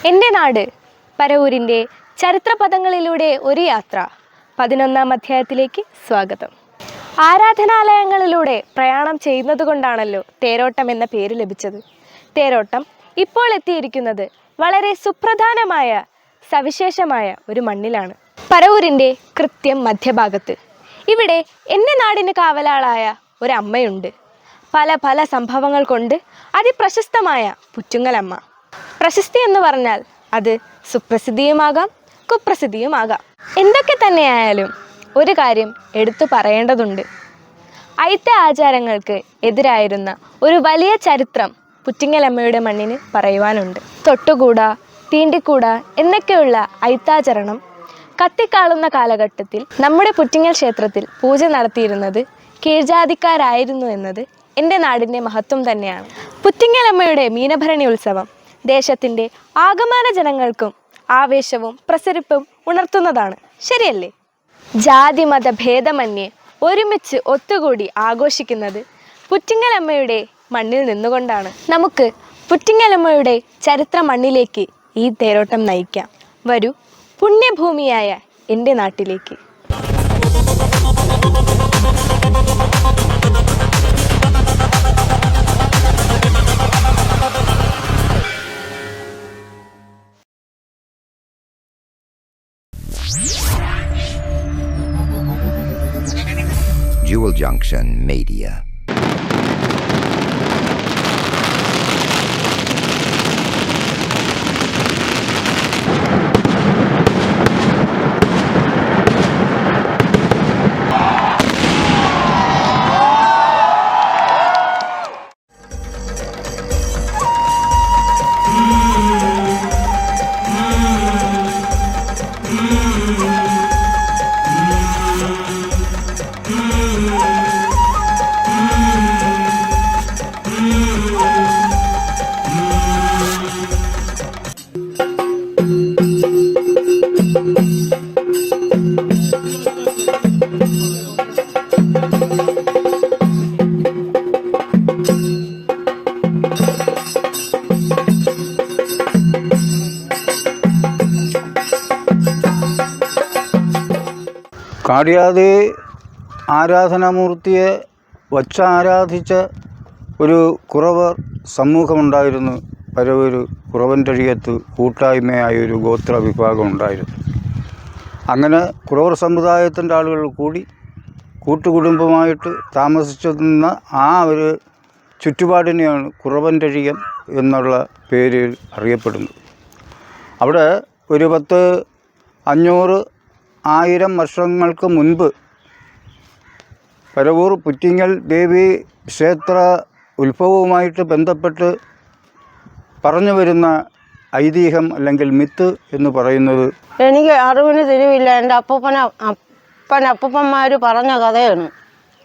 എൻ്റെ നാട് പരവൂരിൻ്റെ ചരിത്രപഥങ്ങളിലൂടെ ഒരു യാത്ര 11-ാം അധ്യായത്തിലേക്ക് സ്വാഗതം. ആരാധനാലയങ്ങളിലൂടെ പ്രയാണം ചെയ്യുന്നത് കൊണ്ടാണല്ലോ തേരോട്ടം എന്ന പേര് ലഭിച്ചത്. തേരോട്ടം ഇപ്പോൾ എത്തിയിരിക്കുന്നത് വളരെ സുപ്രധാനമായ സവിശേഷമായ ഒരു മണ്ണിലാണ്, പരവൂരിൻ്റെ കൃത്യം മധ്യഭാഗത്ത്. ഇവിടെ എൻ്റെ നാടിന് കാവലാളായ ഒരമ്മയുണ്ട്. പല സംഭവങ്ങൾ കൊണ്ട് അതിപ്രശസ്തമായ പുറ്റുങ്ങലമ്മ. പ്രശസ്തി എന്ന് പറഞ്ഞാൽ അത് സുപ്രസിദ്ധിയുമാകാം കുപ്രസിദ്ധിയുമാകാം. എന്തൊക്കെ തന്നെയായാലും ഒരു കാര്യം എടുത്തു പറയേണ്ടതുണ്ട്. അയിത്ത ആചാരങ്ങൾക്ക് എതിരായിരുന്ന ഒരു വലിയ ചരിത്രം പുറ്റിങ്ങലമ്മയുടെ മണ്ണിന് പറയുവാനുണ്ട്. തൊട്ടുകൂടാ, തീണ്ടിക്കൂടാ എന്നൊക്കെയുള്ള അയിത്താചരണം കത്തിക്കാളുന്ന കാലഘട്ടത്തിൽ നമ്മുടെ പുറ്റിങ്ങൽ ക്ഷേത്രത്തിൽ പൂജ നടത്തിയിരുന്നത് കീഴ്ജാതിക്കാരായിരുന്നു എന്നത് എൻ്റെ നാടിൻ്റെ മഹത്വം തന്നെയാണ്. പുറ്റിങ്ങലമ്മയുടെ മീനഭരണി ഉത്സവം ദേശത്തിൻ്റെ ആകമാന ജനങ്ങൾക്കും ആവേശവും പ്രസരിപ്പും ഉണർത്തുന്നതാണ്, ശരിയല്ലേ? ജാതി മത ഭേദമന്യേ ഒരുമിച്ച് ഒത്തുകൂടി ആഘോഷിക്കുന്നത് പുറ്റിങ്ങലമ്മയുടെ മണ്ണിൽ നിന്നുകൊണ്ടാണ്. നമുക്ക് പുറ്റിങ്ങലമ്മയുടെ ചരിത്ര മണ്ണിലേക്ക് ഈ തേരോട്ടം നയിക്കാം. വരൂ, പുണ്യഭൂമിയായ എൻ്റെ നാട്ടിലേക്ക്. Jewel Junction Media. കാടിയാതി ആരാധനാമൂർത്തിയെ വച്ചാരാധിച്ച ഒരു കുറവർ സമൂഹമുണ്ടായിരുന്നു. പരവൂർ കുറവൻ്റഴിയത്ത് കൂട്ടായ്മയായൊരു ഗോത്ര വിഭാഗം ഉണ്ടായിരുന്നു. അങ്ങനെ കുറവർ സമുദായത്തിൻ്റെ ആളുകൾ കൂടി കൂട്ടുകുടുംബമായിട്ട് താമസിച്ചിരുന്ന ആ ഒരു ചുറ്റുപാടിനെയാണ് കുറവൻ്റഴിയം എന്നുള്ള പേരിൽ അറിയപ്പെടുന്നത്. അവിടെ ഒരു 500-1000 വർഷങ്ങൾക്ക് മുൻപ് പരവൂർ പുറ്റിങ്ങൽ ദേവി ക്ഷേത്ര ഉത്ഭവവുമായിട്ട് ബന്ധപ്പെട്ട് പറഞ്ഞു വരുന്ന ഐതിഹ്യം അല്ലെങ്കിൽ മിത്ത് എന്ന് പറയുന്നത്, എനിക്ക് അറിവിന് തിരിവില്ല. എൻ്റെ അപ്പൂപ്പന്മാർ പറഞ്ഞ കഥയാണ്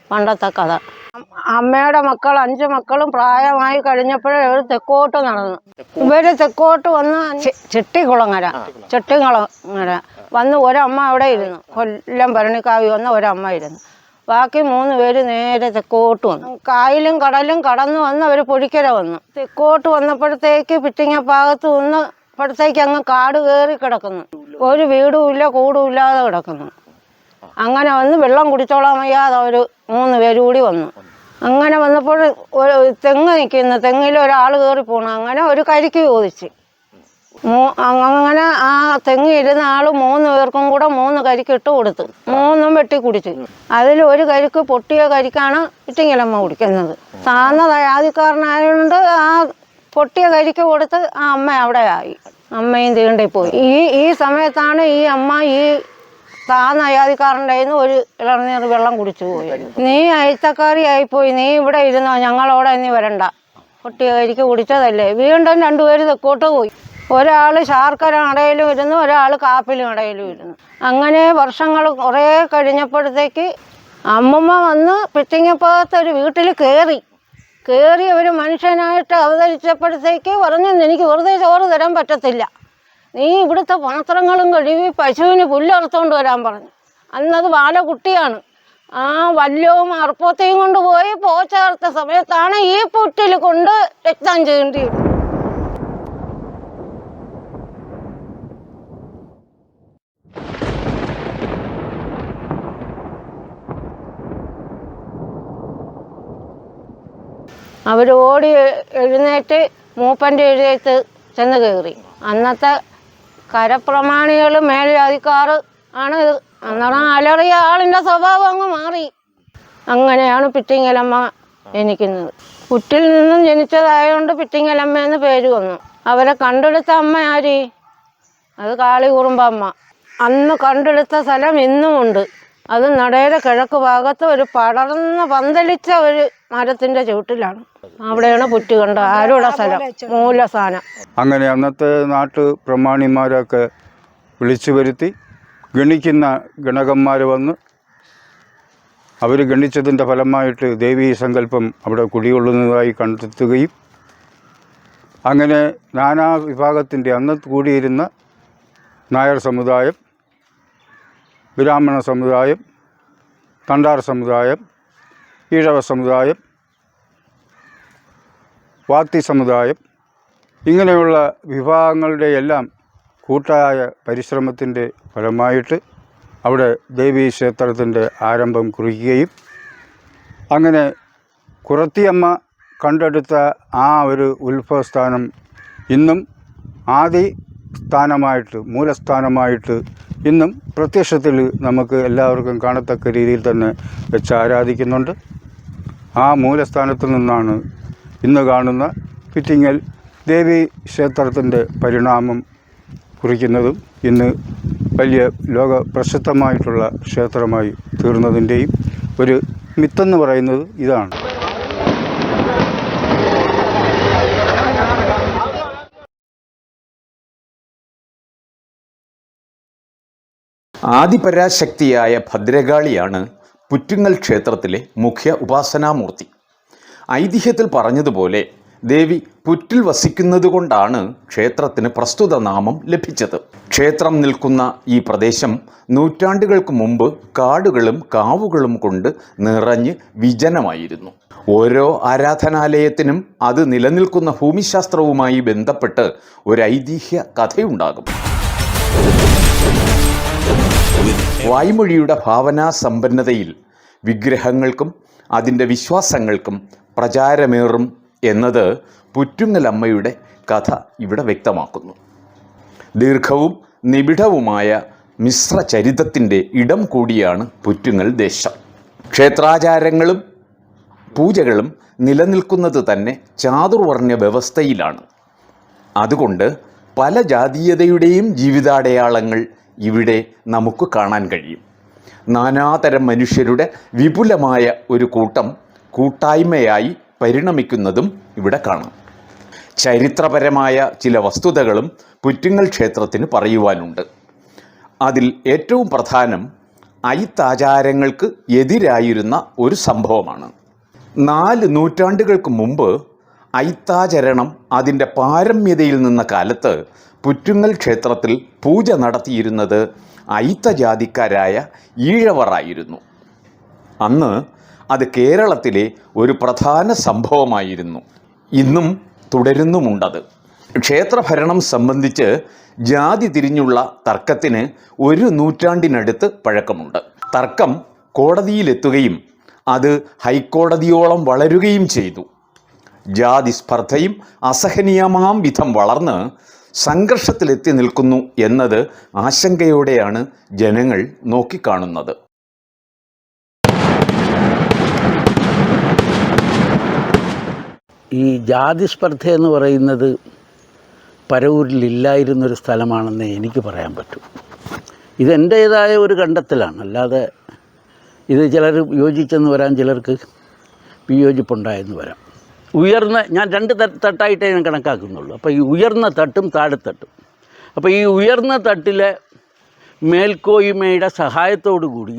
പണ്ടത്തെ കഥ. അമ്മയുടെ മക്കൾ 5 മക്കളും പ്രായമായി കഴിഞ്ഞപ്പോഴേ ഇവർ തെക്കോട്ട് നടന്നു. ഇവർ തെക്കോട്ട് വന്ന് ചെട്ടിക്കുളങ്ങര വന്ന് ഒരമ്മ അവിടെ ഇരുന്നു. കൊല്ലം ഭരണിക്കാവി വന്ന ഒരമ്മ ഇരുന്നു. ബാക്കി 3 പേര് നേരെ തെക്കോട്ട് വന്നു. കായലും കടലും കടന്നു വന്ന് അവർ പൊഴിക്കര വന്നു. തെക്കോട്ട് വന്നപ്പോഴത്തേക്ക് പിറ്റിങ്ങപ്പാകത്ത് വന്നപ്പോഴത്തേക്ക് അങ്ങ് കാട് കയറി കിടക്കുന്നു. ഒരു വീടും ഇല്ല, കൂടും ഇല്ലാതെ കിടക്കുന്നു. അങ്ങനെ വന്ന് വെള്ളം കുടിച്ചോളാൻ വയ്യാതെ അവർ 3 പേര് കൂടി വന്നു. അങ്ങനെ വന്നപ്പോൾ ഒരു തെങ്ങ് നിൽക്കുന്നു. തെങ്ങിൽ ഒരാൾ കയറി പോകണം. അങ്ങനെ ഒരു കരിക്ക് ചോദിച്ച് അങ്ങനെ ആ തെങ്ങ് ഇരുന്ന ആൾ 3 പേർക്കും കൂടെ 3 കരിക്ക് ഇട്ട് കൊടുത്തു. 3 വെട്ടി കുടിച്ചു. അതിൽ ഒരു കരിക്ക് പൊട്ടിയ കരിക്കാണ് പുറ്റിങ്ങലമ്മ കുടിക്കുന്നത്. താഴ്ന്ന ജാതിക്കാരനായതുകൊണ്ട് ആ പൊട്ടിയ കരിക്ക് കൊടുത്ത് ആ അമ്മ അവിടെ ആയി. അമ്മയും തീണ്ടിപ്പോയി. ഈ സമയത്താണ് ഈ അമ്മ ഈ താഴ്ന്ന ജാതിക്കാരൻ്റെ കയ്യിൽ നിന്ന് ഒരു ഇളനീർ വെള്ളം കുടിച്ചു പോയി. നീ അയിത്തക്കാരി ആയിപ്പോയി, നീ ഇവിടെ ഇരുന്നോ, ഞങ്ങളോടെ നീ വരണ്ട, പൊട്ടിയ കരിക്ക് കുടിച്ചതല്ലേ. വീണ്ടും 2 പേര് തെക്കോട്ട് പോയി. ഒരാൾ ശാർക്കര ഇടയിലും ഇരുന്നു, ഒരാൾ കാപ്പിലും ഇടയിലും ഇരുന്നു. അങ്ങനെ വർഷങ്ങൾ കുറേ കഴിഞ്ഞപ്പോഴത്തേക്ക് അമ്മമ്മ വന്ന് പിറ്റിങ്ങപ്പാകത്തൊരു വീട്ടിൽ കയറി ഒരു മനുഷ്യനായിട്ട് അവതരിച്ചപ്പോഴത്തേക്ക് പറഞ്ഞു, എനിക്ക് വെറുതെ ചോറ് തരാൻ പറ്റത്തില്ല, നീ ഇവിടുത്തെ പാത്രങ്ങളും കഴുകി പശുവിന് പുല്ലറുത്തോണ്ട് വരാൻ പറഞ്ഞു. അന്നത് ബാലകുട്ടിയാണ്. ആ വല്യവും അർപ്പത്തെയും കൊണ്ടുപോയി പോച്ചേർത്ത സമയത്താണ് ഈ പുറ്റിൽ കൊണ്ട് രക്തം ചീണ്ടിയത്. അവർ ഓടി എഴുന്നേറ്റ് മൂപ്പൻ്റെ എഴുന്നേറ്റ് ചെന്ന് കയറി. അന്നത്തെ കരപ്രമാണികൾ മേൽജാതിക്കാർ ആണ് ഇത്. അന്നേരം അലറിയ ആളിൻ്റെ സ്വഭാവം അങ്ങ് മാറി. അങ്ങനെയാണ് പിറ്റിങ്ങലമ്മ ജനിക്കുന്നത്. പുറ്റിൽ നിന്നും ജനിച്ചതായതുകൊണ്ട് പിറ്റിങ്ങലമ്മ എന്ന് പേര് വന്നു. അവരെ കണ്ടെടുത്ത അമ്മ ആര്? അത് കാളി കുറുമ്പമ്മ. അന്ന് കണ്ടെടുത്ത സ്ഥലം ഇന്നുമുണ്ട്. അത് നടയുടെ കിഴക്ക് ഭാഗത്ത് ഒരു പടർന്ന് പന്തലിച്ച ഒരു മരത്തിൻ്റെ ചുവട്ടിലാണ്. അവിടെയാണ് പുറ്റ് കണ്ട ആരുടെ സ്ഥലം, മൂലസ്ഥാനം. അങ്ങനെ അന്നത്തെ നാട്ടു പ്രമാണിമാരൊക്കെ വിളിച്ചു വരുത്തി ഗണിക്കുന്ന ഗണകന്മാർ വന്ന് അവർ ഗണിച്ചതിൻ്റെ ഫലമായിട്ട് ദേവീ സങ്കല്പം അവിടെ കുടികൊള്ളുന്നതായി കണ്ടെത്തുകയും അങ്ങനെ നാനാ വിഭാഗത്തിൻ്റെ അന്ന് കൂടിയിരുന്ന നായർ സമുദായം, ബ്രാഹ്മണ സമുദായം, തണ്ടാർ സമുദായം, ഈഴവ സമുദായം, വാത്തി സമുദായം, ഇങ്ങനെയുള്ള വിഭാഗങ്ങളുടെ എല്ലാം കൂട്ടായ പരിശ്രമത്തിൻ്റെ ഫലമായിട്ട് അവിടെ ദേവീ ക്ഷേത്രത്തിൻ്റെ ആരംഭം കുറിക്കുകയും അങ്ങനെ കുറത്തിയമ്മ കണ്ടെടുത്ത ആ ഒരു ഉത്ഭവസ്ഥാനം ഇന്നും ആദി സ്ഥാനമായിട്ട്, മൂലസ്ഥാനമായിട്ട് ഇന്നും പ്രത്യക്ഷത്തിൽ നമുക്ക് എല്ലാവർക്കും കാണത്തക്ക രീതിയിൽ തന്നെ വെച്ച് ആരാധിക്കുന്നുണ്ട്. ആ മൂലസ്ഥാനത്ത് നിന്നാണ് ഇന്ന് കാണുന്ന പിറ്റിങ്ങൽ ദേവീ ക്ഷേത്രത്തിൻ്റെ പരിണാമം കുറിക്കുന്നതും ഇന്ന് വലിയ ലോക പ്രസിദ്ധമായിട്ടുള്ള ക്ഷേത്രമായി തീർന്നതിൻ്റെയും ഒരു മിത്തെന്ന് പറയുന്നത് ഇതാണ്. ആദിപരാശക്തിയായ ഭദ്രകാളിയാണ് പുറ്റുങ്ങൽ ക്ഷേത്രത്തിലെ മുഖ്യ ഉപാസനാമൂർത്തി. ഐതിഹ്യത്തിൽ പറഞ്ഞതുപോലെ ദേവി പുറ്റിൽ വസിക്കുന്നതുകൊണ്ടാണ് ക്ഷേത്രത്തിന് പ്രസ്തുത നാമം ലഭിച്ചത്. ക്ഷേത്രം നിൽക്കുന്ന ഈ പ്രദേശം നൂറ്റാണ്ടുകൾക്ക് മുമ്പ് കാടുകളും കാവുകളും കൊണ്ട് നിറഞ്ഞ് വിജനമായിരുന്നു. ഓരോ ആരാധനാലയത്തിനും അത് നിലനിൽക്കുന്ന ഭൂമിശാസ്ത്രവുമായി ബന്ധപ്പെട്ട് ഒരു ഐതിഹ്യ കഥയുണ്ടാകും. വായ്മൊഴിയുടെ ഭാവനാസമ്പന്നതയിൽ വിഗ്രഹങ്ങൾക്കും അതിൻ്റെ വിശ്വാസങ്ങൾക്കും പ്രചാരമേറും എന്നത് പുറ്റുങ്ങലമ്മയുടെ കഥ ഇവിടെ വ്യക്തമാക്കുന്നു. ദീർഘവും നിബിഡവുമായ മിശ്ര ചരിതത്തിൻ്റെ ഇടം കൂടിയാണ് പുറ്റുങ്ങൽ ദേശം. ക്ഷേത്രാചാരങ്ങളും പൂജകളും നിലനിൽക്കുന്നത് തന്നെ ചാതുർവർണ്ണ വ്യവസ്ഥയിലാണ്. അതുകൊണ്ട് പല ജാതീയതയുടെയും ജീവിതാടയാളങ്ങൾ ഇവിടെ നമുക്ക് കാണാൻ കഴിയും. നാനാതരം മനുഷ്യരുടെ വിപുലമായ ഒരു കൂട്ടായ്മയായി പരിണമിക്കുന്നതും ഇവിടെ കാണാം. ചരിത്രപരമായ ചില വസ്തുതകളും പുറ്റുങ്ങൽ ക്ഷേത്രത്തിന് പറയുവാനുണ്ട്. അതിൽ ഏറ്റവും പ്രധാനം ഐത്താചാരങ്ങൾക്ക് എതിരായിരുന്ന ഒരു സംഭവമാണ്. 4 നൂറ്റാണ്ടുകൾക്ക് മുമ്പ് ഐത്താചരണം അതിൻ്റെ പാരമ്യതയിൽ നിന്ന കാലത്ത് പുറ്റുങ്ങൽ ക്ഷേത്രത്തിൽ പൂജ നടത്തിയിരുന്നത് ഐത്തജാതിക്കാരായ ഈഴവറായിരുന്നു. അന്ന് അത് കേരളത്തിലെ ഒരു പ്രധാന സംഭവമായിരുന്നു. ഇന്നും തുടരുന്നുമുണ്ടത്. ക്ഷേത്രഭരണം സംബന്ധിച്ച് ജാതി തിരിഞ്ഞുള്ള തർക്കത്തിന് 1 നൂറ്റാണ്ടിനടുത്ത് പഴക്കമുണ്ട്. തർക്കം കോടതിയിലെത്തുകയും അത് ഹൈക്കോടതിയോളം വളരുകയും ചെയ്തു. ജാതി സ്പർദ്ധയും അസഹനീയമാം വിധം വളർന്ന് സംഘർഷത്തിലെത്തി നിൽക്കുന്നു എന്നത് ആശങ്കയോടെയാണ് ജനങ്ങൾ നോക്കിക്കാണുന്നത്. ഈ ജാതിസ്പർദ്ധ എന്ന് പറയുന്നത് പരവൂരിലില്ലായിരുന്നൊരു സ്ഥലമാണെന്ന് എനിക്ക് പറയാൻ പറ്റും. ഇതെൻ്റേതായ ഒരു കണ്ടെത്തലാണ്. അല്ലാതെ ഇത് ചിലർ യോജിച്ചെന്ന് വരാം, ചിലർക്ക് വിയോജിപ്പുണ്ടായെന്ന് വരാം. ഞാൻ 2 തട്ടായിട്ടേ ഞാൻ കണക്കാക്കുന്നുള്ളൂ. അപ്പോൾ ഈ ഉയർന്ന തട്ടും താഴെത്തട്ടും. അപ്പോൾ ഈ ഉയർന്ന തട്ടിലെ മേൽക്കോയ്മയുടെ സഹായത്തോടു കൂടി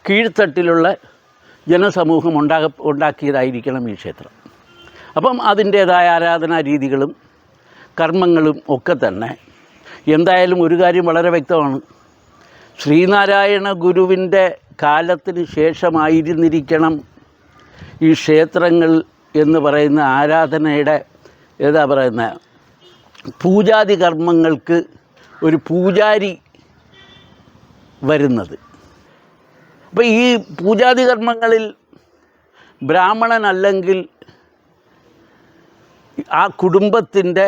കീഴ്ത്തട്ടിലുള്ള ജനസമൂഹം ഉണ്ടാക്കിയതായിരിക്കണം ഈ ക്ഷേത്രം. അപ്പം അതിൻ്റേതായ ആരാധനാ രീതികളും കർമ്മങ്ങളും ഒക്കെ തന്നെ. എന്തായാലും ഒരു കാര്യം വളരെ വ്യക്തമാണ്. ശ്രീനാരായണ ഗുരുവിൻ്റെ കാലത്തിന് ശേഷമായിരുന്നിരിക്കണം ഈ ക്ഷേത്രങ്ങൾ എന്ന് പറയുന്ന ആരാധനയുടെ പൂജാതി കർമ്മങ്ങൾക്ക് ഒരു പൂജാരി വരുന്നത്. അപ്പോൾ ഈ പൂജാതി കർമ്മങ്ങളിൽ ബ്രാഹ്മണനല്ലെങ്കിൽ ആ കുടുംബത്തിൻ്റെ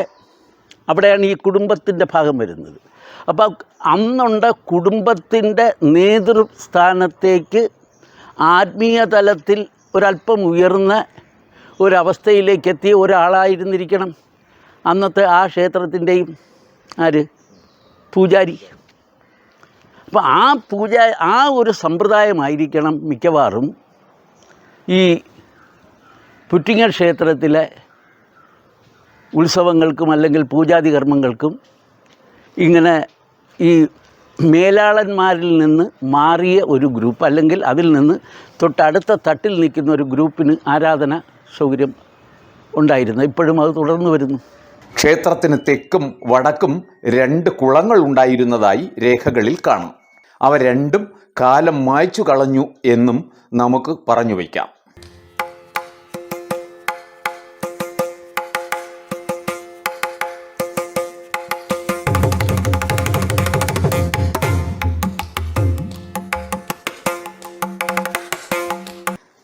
അവിടെയാണ് ഈ കുടുംബത്തിൻ്റെ ഭാഗം വരുന്നത്. അപ്പോൾ അന്നുണ്ട കുടുംബത്തിൻ്റെ നേതൃസ്ഥാനത്തേക്ക് ആത്മീയ തലത്തിൽ ഒരല്പം ഉയർന്ന ഒരവസ്ഥയിലേക്ക് എത്തിയ ഒരാളായിരുന്നിരിക്കണം അന്നത്തെ ആ ക്ഷേത്രത്തിൻ്റെയും പൂജാരി. അപ്പോൾ ആ ഒരു സമ്പ്രദായമായിരിക്കണം മിക്കവാറും ഈ പുറ്റിങ്ങൽ ക്ഷേത്രത്തിലെ ഉത്സവങ്ങൾക്കും അല്ലെങ്കിൽ പൂജാതി കർമ്മങ്ങൾക്കും ഇങ്ങനെ ഈ മേലാളന്മാരിൽ നിന്ന് മാറിയ ഒരു ഗ്രൂപ്പ്, അല്ലെങ്കിൽ അതിൽ നിന്ന് തൊട്ടടുത്ത തട്ടിൽ നിൽക്കുന്ന ഒരു ഗ്രൂപ്പിന് ആരാധന സൗകര്യം ഉണ്ടായിരുന്നു. ഇപ്പോഴും അത് തുടർന്നു വരുന്നു. ക്ഷേത്രത്തിന് തെക്കും വടക്കും 2 കുളങ്ങൾ ഉണ്ടായിരുന്നതായി രേഖകളിൽ കാണാം. അവ രണ്ടും കാലം മായ്ച്ചു കളഞ്ഞു എന്നും നമുക്ക് പറഞ്ഞു വയ്ക്കാം.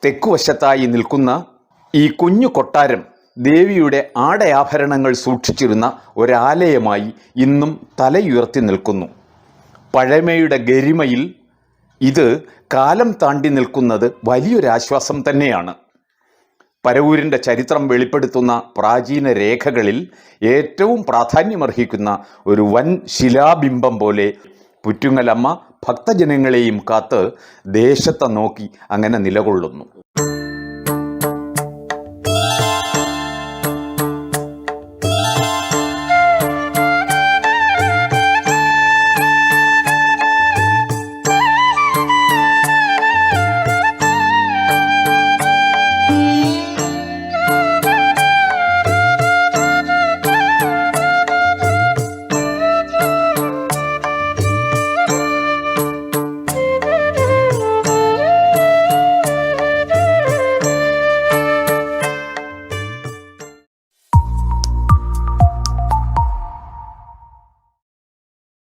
തെക്കുവശത്തായി നിൽക്കുന്ന ഈ കുഞ്ഞു കൊട്ടാരം ദേവിയുടെ ആടയാഭരണങ്ങൾ സൂക്ഷിച്ചിരുന്ന ഒരാലയമായി ഇന്നും തലയുയർത്തി നിൽക്കുന്നു. പഴമയുടെ ഗരിമയിൽ ഇത് കാലം താണ്ടി നിൽക്കുന്നത് വലിയൊരാശ്വാസം തന്നെയാണ്. പരവൂരിൻ്റെ ചരിത്രം വെളിപ്പെടുത്തുന്ന പ്രാചീന രേഖകളിൽ ഏറ്റവും പ്രാധാന്യമർഹിക്കുന്ന ഒരു വൻ ശിലാബിംബം പോലെ പുറ്റുങ്ങലമ്മ ഭക്തജനങ്ങളെയും കാത്ത് ദേശത്തെ നോക്കി അങ്ങനെ നിലകൊള്ളുന്നു.